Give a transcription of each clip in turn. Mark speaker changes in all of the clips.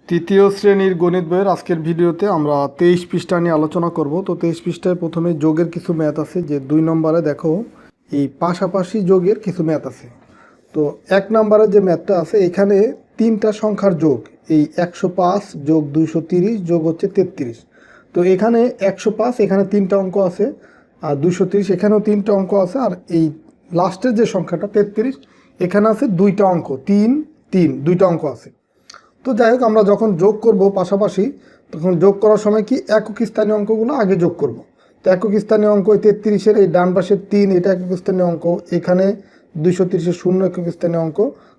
Speaker 1: তৃতীয় শ্রেণীর গণিত বইয়ের আজকের ভিডিওতে আমরা 23 পৃষ্ঠা নিয়ে আলোচনা করব। তো 23 পৃষ্ঠায় প্রথমে যোগের কিছু ম্যাথ আছে, যে 2 নম্বরে দেখো এই পাশাপাশি যোগের কিছু ম্যাথ আছে। তো 1 নম্বরে যে ম্যাথটা আছে এখানে তিনটা সংখ্যার যোগ, এই 105 যোগ 230 যোগ হচ্ছে 33। তো এখানে 105 এখানে তিনটা অঙ্ক আছে, আর 230 এখানেও তিনটা অঙ্ক আছে, আর এই লাস্টের যে সংখ্যাটা 33 এখানে আছে দুইটা অঙ্ক, 3 3 দুইটা অঙ্ক আছে। তো যাই হোক, আমরা যখন যোগ করব পাশাপাশি, তখন যোগ করার সময় কি একক স্থানীয় অঙ্কগুলো আগে যোগ করব। তো একক স্থানীয় অঙ্ক 33-এর এই ডান পাশের 3 এটা একক স্থানীয় অঙ্ক, এখানে 230-এর 0 একক স্থানীয় অঙ্ক,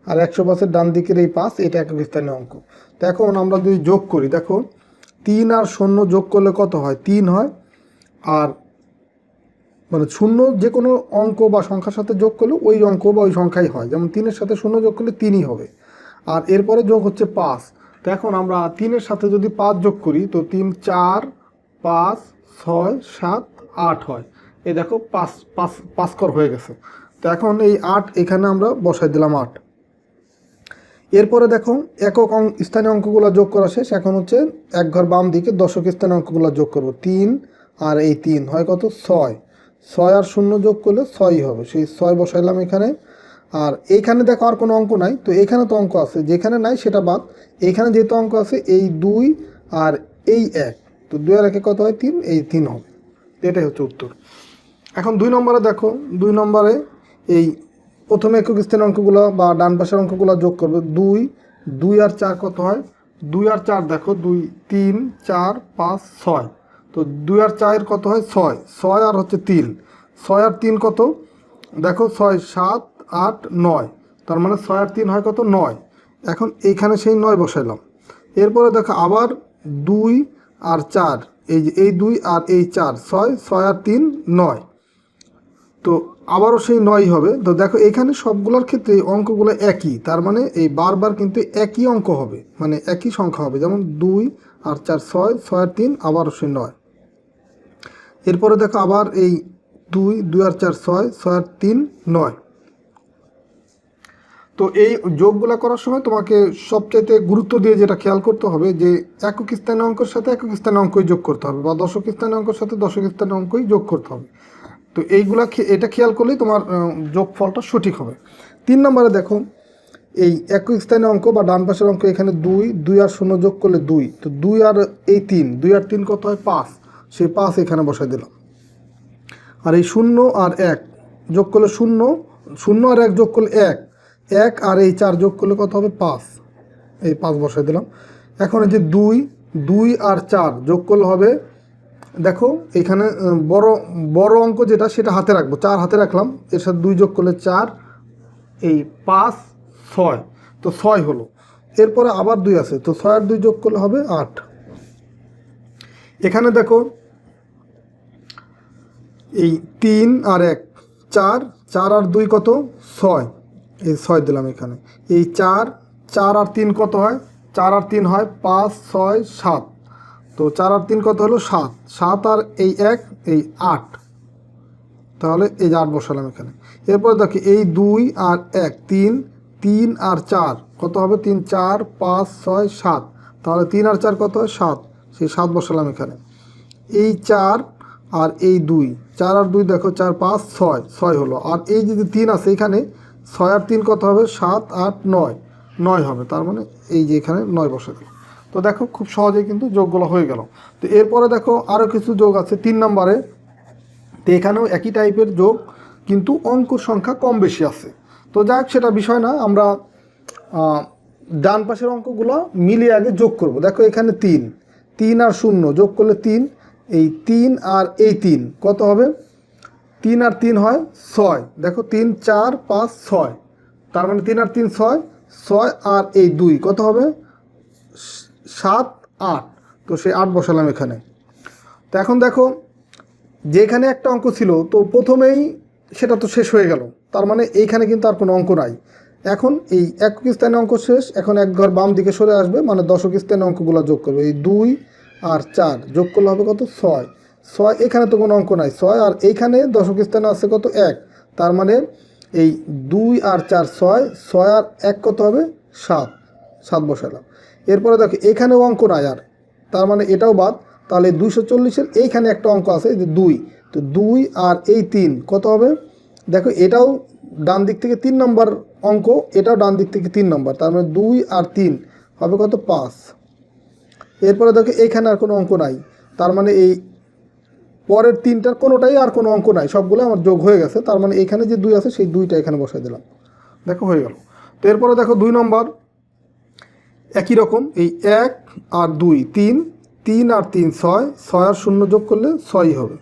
Speaker 1: আর 105-এর ডান দিকের এই 5 এটা একক স্থানীয় অঙ্ক। তো এখন আমরা যদি যোগ করি, দেখো 3 আর 0 যোগ করলে কত হয়? 3 হয়। আর মানে 0 যে কোনো অঙ্ক বা সংখ্যার সাথে যোগ করলে ওই অঙ্ক বা ওই সংখ্যাই হয়, যেমন 3-এর সাথে 0 যোগ করলে 3ই হবে। আর এরপরে যোগ হচ্ছে 5। তো এখন আমরা 3-এর সাথে যদি 5 যোগ করি, তো 3 4 5 6 7 8 হয়। এই দেখো 5 কর হয়ে গেছে। তো এখন এই 8 এখানে আমরা বসাই দিলাম 8। এরপরে দেখো একক স্থানীয় অঙ্কগুলো যোগ করা শেষ। এখন হচ্ছে এক ঘর বাম দিকে দশক স্থানীয় অঙ্কগুলো যোগ করব। 3 আর এই 3 হয় কত? 6। 6 আর 0 যোগ করলে 6ই হবে, সেই 6 বসাইলাম এখানে। আর এইখানে দেখো আর কোনো অঙ্ক নাই, তো এখানে তো অঙ্ক আছে, যেখানে নাই সেটা বাদ। এইখানে যেহেতু অঙ্ক আছে, এই 2 আর এই 1, তো 2 আর 1 কত হয়? 3, এই 3 হবে। এটাই হচ্ছে উত্তর। এখন 2 নম্বরে দেখো, 2 নম্বরে এই প্রথমে একক স্থানীয় অঙ্কগুলো বা ডান পাশের অঙ্কগুলো যোগ করবে। 2 আর 4 কত হয়? 2 আর 4 দেখো, 2 3 4 5 6। তো 2 আর 4 কত হয়? 6। 6 আর হচ্ছে 3, 6 আর 3 কত? দেখো 6 7 8 9, তার মানে 6 আর 3 হয় কত? 9। এখন এইখানে সেই 9 বসাইলাম। এরপরে দেখো আবার 2 আর 4, এই যে এই 2 আর এই 4, 6 আর 3 9, তো আবারও সেই 9 হবে। তো দেখো এখানে সবগুলোর ক্ষেত্রে অঙ্কগুলো একই, তার মানে এই বারবার কিন্তু একই অঙ্ক হবে, মানে একই সংখ্যা হবে। যেমন 2 আর 4 6, 6 আর 3 আবারও সেই 9। এরপরে দেখো আবার এই 2 আর 4 6, 6 আর 3 9। তো এই যোগগুলো করার সময় তোমাকে সবচাইতে গুরুত্ব দিয়ে যেটা খেয়াল করতে হবে, যে একক স্থানীয় অঙ্কের সাথে একক স্থানীয় অঙ্কই যোগ করতে হবে, বা দশক স্থানীয় অঙ্কের সাথে দশক স্থানীয় অঙ্কই যোগ করতে হবে। তো এইগুলা এটা খেয়াল করলেই তোমার যোগফলটা সঠিক হবে। 3 নম্বরে দেখো এই একক স্থানীয় অঙ্ক বা ডান পাশের অঙ্ক, এখানে 2 আর 0 যোগ করলে 2, তো 2 আর এই 3, 2 আর 3 কত হয়? 5, সেই 5 এখানে বসাই দিলাম। আর এই 0 আর 1 যোগ করলে 0, 0 আর 1 যোগ করলে 1, 1 আর এই 4 যোগ করলে কত হবে? 5, এই 5 বসাই দিলাম। এখন এই যে 2 আর 4 যোগ করলে হবে, দেখো এখানে বড় অঙ্ক যেটা সেটা হাতে রাখবো, 4 হাতে রাখলাম, এর সাথে 2 যোগ করলে 4, এই 5 6, তো 6 হলো। এরপরে আবার 2 আছে, তো 6 আর 2 যোগ করলে হবে 8। এখানে দেখো এই 3 আর 1 4, 4 আর 2 কত? 6, এই 6 দিলাম এখানে। এই 4 আর 3 কত হয়? 4 আর 3 হয় 5 6 7, তো 4 আর 3 কত হলো? 7, 7 আর এই 1 এই 8, তাহলে এই যে 8 বসালাম এখানে। এরপরে দেখি এই 2 আর 1 3 আর 4 কত হবে? 3 4 5 6 7, তাহলে 3 আর 4 কত হয়? 7, সেই 7 বসালাম এখানে। এই 4 আর এই 2, 4 আর 2 দেখো 4 5 6, 6 হলো। আর এই যে 3 আছে এখানে, 6 আর 3 কত হবে? 7 8 9, 9 হবে, তার মানে এই যে এখানে 9 বসে গেল। তো দেখো খুব সহজেই কিন্তু যোগগুলো হয়ে গেল। তো এরপরে দেখো আরও কিছু যোগ আছে 3 নম্বরে। তো এখানেও একই টাইপের যোগ, কিন্তু অঙ্কুর সংখ্যা কম বেশি আছে। তো যাক, সেটা বিষয় না, আমরা ডান পাশের অঙ্কগুলো মিলিয়ে আগে যোগ করব। দেখো এখানে 3 আর 0 যোগ করলে 3, এই 3 আর এই 3 কত হবে? 3 আর 3 হয় 6, দেখো 3 4 5 6, তার মানে 3 আর 3 6, 6 আর এই 2 কত হবে? 7 8, তো সেই 8 বসালাম এখানে। তো এখন দেখো যেখানে একটা অঙ্ক ছিল, তো প্রথমেই সেটা তো শেষ হয়ে গেল, তার মানে এইখানে কিন্তু আর কোনো অঙ্ক নাই। এখন এই একক স্থানীয় অঙ্ক শেষ, এখন এক ঘর বাম দিকে সরে আসবে, মানে দশক স্থানীয় অঙ্কগুলো যোগ করবে। এই 2 আর 4 যোগ করলে হবে কত? 6, 6 এখানে তো কোনো অঙ্ক নাই, 6 আর এইখানে দশক স্থানে আছে কত? 1, তার মানে এই 2 আর 4 6, 6 আর 1 কত হবে? 7, 7 বসালাম। এরপরে দেখো এখানেও অঙ্ক নাই আর, তার মানে এটাও বাদ। তাহলে 240-এর এইখানে একটা অঙ্ক আছে যে 2, তো 2 আর এই 3 কত হবে? দেখো এটাও ডান দিক থেকে 3 নম্বর অঙ্ক, এটাও ডান দিক থেকে 3 নম্বর, তার মানে 2 আর 3 হবে কত? 5। এরপরে দেখো এইখানে আর কোনো অঙ্ক নাই, তার মানে এই পরের 3টার কোনোটাই আর কোনো অঙ্ক নাই, সবগুলো আমার যোগ হয়ে গেছে। তার মানে এখানে যে 2 আছে সেই 2টা এখানে বসাই দিলাম, দেখো হয়ে গেল। তো এরপরে দেখো 2 নম্বর একই রকম, এই 1 আর 2 3, 3 আর 3 6, 6 আর 0 যোগ করলে 6ই হবে।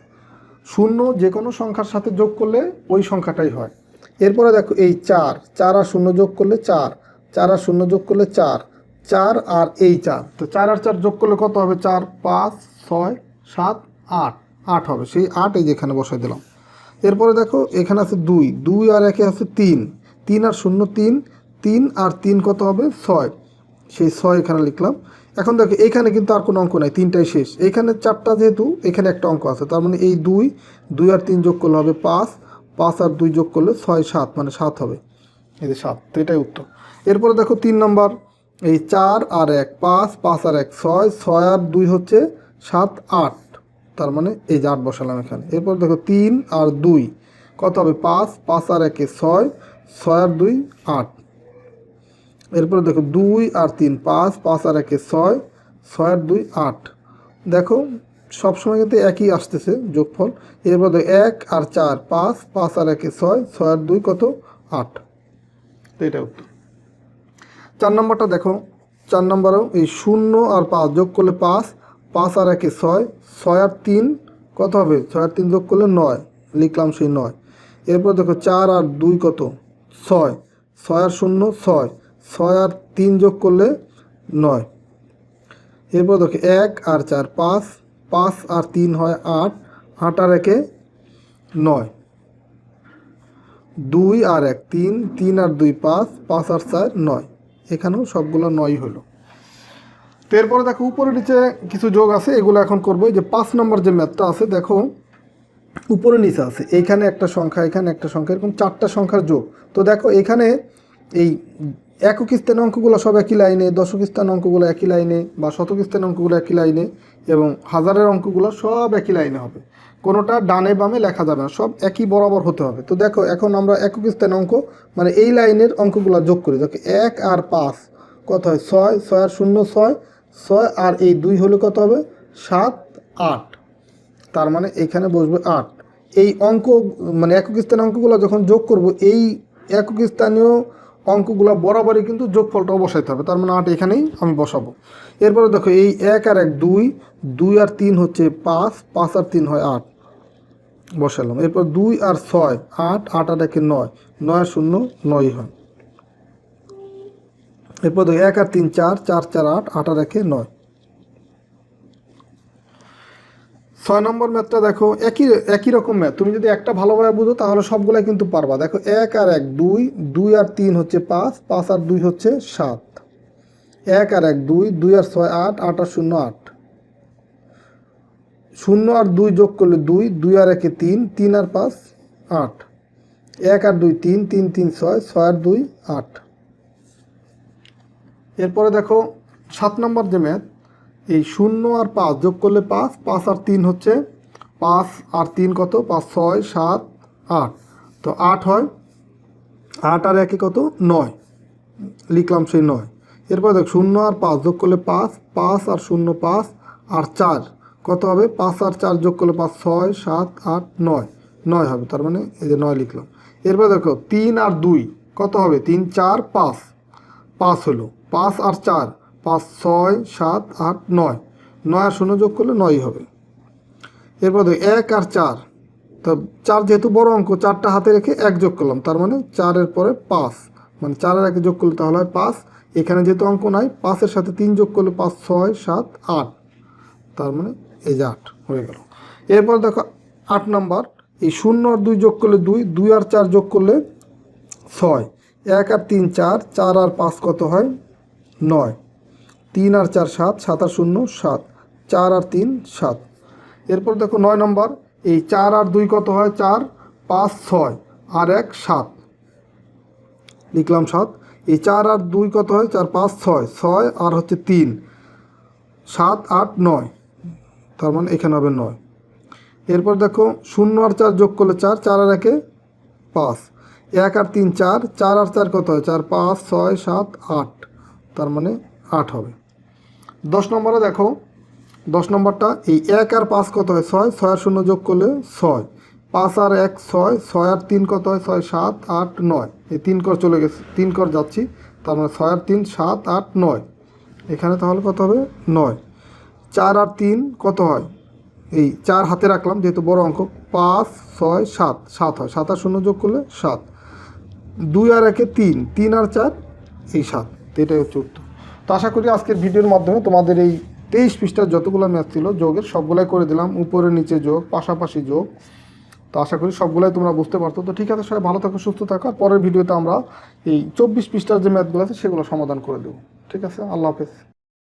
Speaker 1: 0 যে কোনো সংখ্যার সাথে যোগ করলে ওই সংখ্যাটাই হয়। এরপরে দেখো এই 4, 4 আর 0 যোগ করলে 4, 4 আর 0 যোগ করলে 4, 4 আর এই 4, তো 4 আর 4 যোগ করলে কত হবে? 4, 5, 6, 7, 8, 8 হবে। সেই 8 এই যেখানে বসাই দিলাম। এরপরে দেখো এখানে আছে 2, 2 আর 1 আছে 3, 3 আর 0 3, 3 আর 3 কত হবে? 6, সেই 6 এখানে লিখলাম। এখন দেখো এখানে কিন্তু আর কোনো অঙ্ক নাই, 3টাই শেষ। এইখানে 4টা যেহেতু এখানে একটা অঙ্ক আছে, তার মানে এই 2, 2 আর 3 যোগ করলে হবে 5, 5 আর 2 যোগ করলে 6, 7, মানে 7 হবে। এই যে 7, তো এটাই উত্তর। এরপরে দেখো 3 নম্বর, এই 4 আর 1 5, 5 আর 1 6, 6 আর 2 হচ্ছে 7, 8, তার মানে এই যে 8 বসালাম এখানে। এরপর দেখো 3 আর 2 কত হবে? 5, 5 আর 1 6, 6 আর 2 8। এরপরে দেখো 2 আর 3 5, 5 আর 1 6, 6 আর 2 8। দেখো সবসময় কিন্তু একই আসতেছে যোগফল। এরপর দেখো 1 আর 4 5, 5 আর 1 6, 6 আর 2 কত? 8, তো এটা উত্তর। 4 নম্বরটা দেখো, 4 নম্বরেও এই 0 আর 5 যোগ করলে 5, 5 আর 1 6, 6 আর 3 কত হবে? 6 আর 3 যোগ করলে 9, লিখলাম সেই 9। এরপর দেখো 4 আর 2 কত? 6, 6 আর 0 6, 6 আর 3 যোগ করলে 9। এরপর দেখো 1 আর 4 5, 5 আর 3 হয় 8, 8 আর 1 9, 2 আর 1 3, 3 আর 2 5, 5 আর 4 9, এখানেও সবগুলো 9 হলো। তো এরপরে দেখো উপরে নিচে কিছু যোগ আছে, এগুলো এখন করবো। যে 5 নম্বর যে ম্যাথটা আছে, দেখো উপরে নিচে আছে, এইখানে একটা সংখ্যা, এখানে একটা সংখ্যা, এরকম 4টা সংখ্যার যোগ। তো দেখো এখানে এই একক স্থানের অঙ্কগুলো সব একই লাইনে, দশক স্থানের অঙ্কগুলো একই লাইনে, বা শতক স্থানের অঙ্কগুলো একই লাইনে, এবং হাজারের অঙ্কগুলো সব একই লাইনে হবে। কোনোটা ডানে বামে লেখা যাবে না, সব একই বরাবর হতে হবে। তো দেখো এখন আমরা একক স্থানের অঙ্ক মানে এই লাইনের অঙ্কগুলো যোগ করি। দেখো 1 আর 5 কত হয়? 6, 6 আর 0 6, 6 আর এই 2 হলে কত হবে? 7 8, তার মানে এখানে বসবে 8। এই অঙ্ক মানে একক স্থানীয় অঙ্কগুলো যখন যোগ করব, এই একক স্থানীয় অঙ্কগুলো বরাবরই কিন্তু যোগফলটাও বসাইতে হবে, তার মানে 8 এখানেই আমি বসাবো। এরপরে দেখো এই 1 আর 1 2, 2 আর 3 হচ্ছে 5, 5 আর 3 হয় 8, বসালাম। এরপর 2 আর 6 8, 8 আর 1 9, 9 আর 0 9 হয়। এরপর দেখো 1 আর 3 4, 4 4 8, 8 আর 1 9। 6 নম্বর ম্যাথটা দেখো একই রকম ম্যাথ, তুমি যদি একটা ভালোভাবে বুঝো তাহলে সবগুলাই কিন্তু পারবা। দেখো 1 আর 1 2, 2 আর 3 হচ্ছে 5, 5 আর 2 হচ্ছে 7, 1 আর 1 2, 2 আর 6 8, 8 আর 0 8, 0 আর 2 যোগ করলে 2, 2 আর 1 3, 3 আর 5 8, 1 আর 2 3, 3 3 6, 6 আর 2 8। এরপরে দেখো 7 নম্বর যে ম্যাথ, এই 0 আর 5 যোগ করলে 5, 5 আর 3 হচ্ছে 5 আর 3 কত? 5 6 7 8, তো 8 হয়। 8 আর 1 কত? 9, লিখলাম সেই 9। এরপর দেখ 0 আর 5 যোগ করলে 5, 5 আর 0 5 আর 4 কত হবে? 5 আর 4 যোগ করলে 5 6 7 8 9, 9 হবে, তার মানে এই যে 9 লিখলাম। এরপর দেখো 3 আর 2 কত হবে? 3 4 5, 5 হলো। 5 আর 4 5 6 7 8 9, 9 আর 0 যোগ করলে 9 হবে। এরপর দেখো 1 আর 4, তো 4 যেহেতু বড় অঙ্ক, 4টা হাতে রেখে 1 যোগ করলাম, তার মানে 4-এর পরে 5, মানে 4 আর 1 যোগ করলে তাহলে হয় 5। এখানে যেহেতু অঙ্ক নাই, 5-এর সাথে 3 যোগ করলে 5 6 7 8, তার মানে এই যে 8 হয়ে গেল। এরপর দেখো 8 নাম্বার, এই 0 আর 2 যোগ করলে 2, 2 আর 4 যোগ করলে 6, 1 আর 3 4, 4 আর 5 কত হয়? 9, 3 আর 4 7, 7 আর 0 7, 4 আর 3 7। এরপর দেখো 9 নম্বর, এই 4 আর 2 কত হয়? 4 5 6 আর 1 7, লিখলাম 7। এই 4 আর 2 কত হয়? 4 5 6, 6 আর হচ্ছে 3, 7 8 9, তার মানে এখানে হবে 9। এরপর দেখো 0 আর 4 যোগ করলে 4, 4 আর 1 5, 1 আর 3 4, 4 আর 4 কত হয়? 4 5 6 7 8, তার মানে 8 হবে। 10 নম্বরে দেখো, 10 নম্বরটা এই 1 আর 5 কত হয়? 6, 6 আর 0 যোগ করলে 6, 5 আর 1 6, 6 আর 3 কত হয়? 6 7 8 9, এই 3 কর চলে গেছে, 3 কর যাচ্ছি, তার মানে 6 আর 3 7 8 9, এখানে তাহলে কত হবে? 9। 4 আর 3 কত হয়? এই 4 হাতে রাখলাম যেহেতু বড় অঙ্ক, 5 6 7, 7 হয়, 7 আর 0 যোগ করলে 7, 2 আর 1 3, 3 আর 4 এই 7, এটাই হচ্ছে উত্তর। তো আশা করি আজকের ভিডিওর মাধ্যমে তোমাদের এই 23 পৃষ্ঠার যতগুলো ম্যাথ ছিল যোগের সবগুলাই করে দিলাম, উপরে নিচে যোগ, পাশাপাশি যোগ। তো আশা করি সবগুলাই তোমরা বুঝতে পারতো। তো ঠিক আছে, সবাই ভালো থাকো, সুস্থ থাকো। আর পরের ভিডিওতে আমরা এই 24 পৃষ্ঠার যে ম্যাথগুলো আছে সেগুলো সমাধান করে দেবো। ঠিক আছে, আল্লাহ হাফেজ।